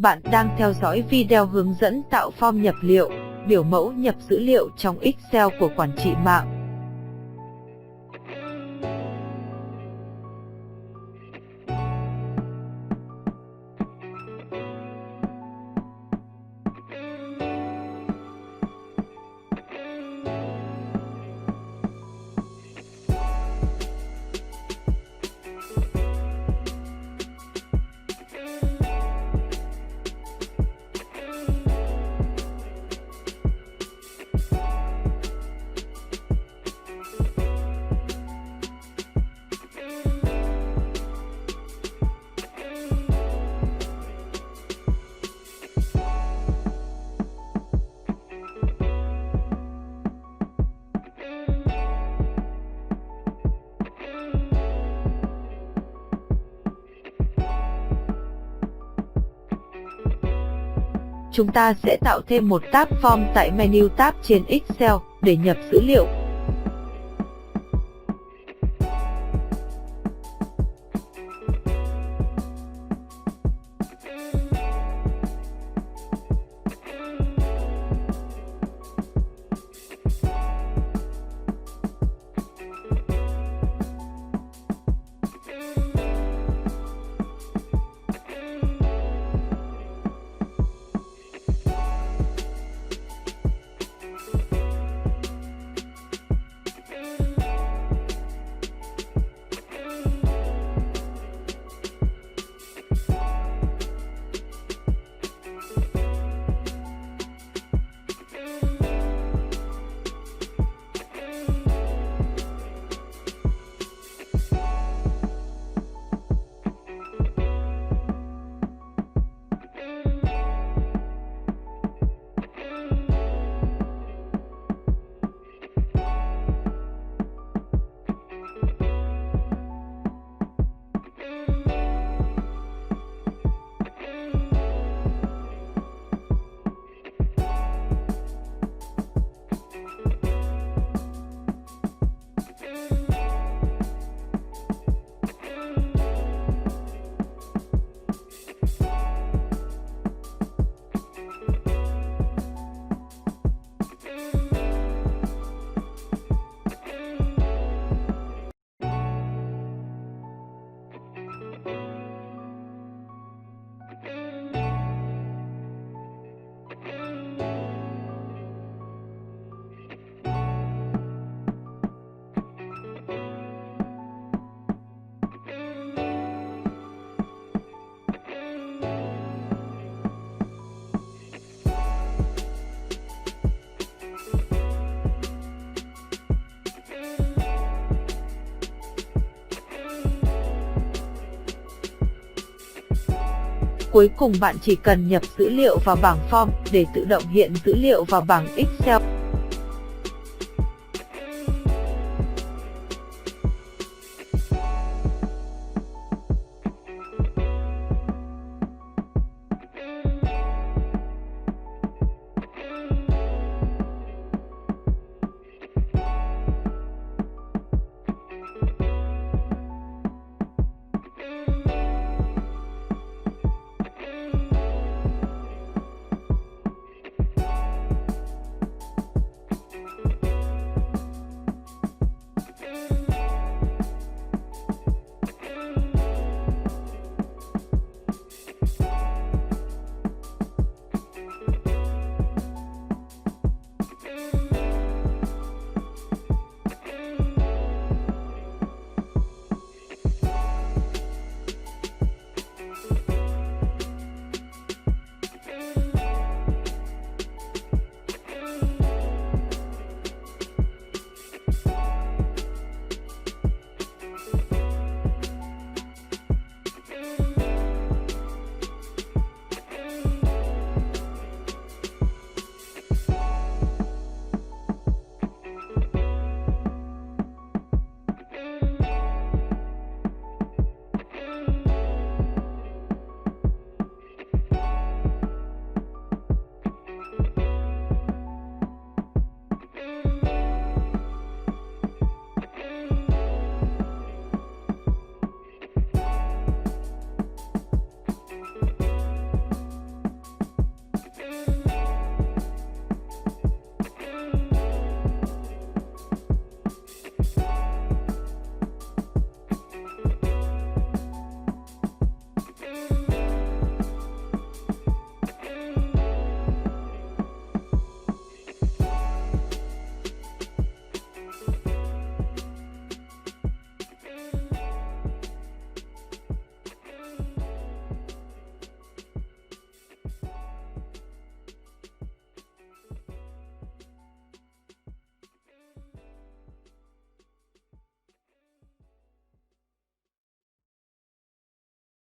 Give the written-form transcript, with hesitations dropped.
Bạn đang theo dõi video hướng dẫn tạo form nhập liệu, biểu mẫu nhập dữ liệu trong Excel của quản trị mạng. Chúng ta sẽ tạo thêm một tab Form tại menu tab trên Excel để nhập dữ liệu. Cuối cùng bạn chỉ cần nhập dữ liệu vào bảng Form để tự động hiện dữ liệu vào bảng Excel.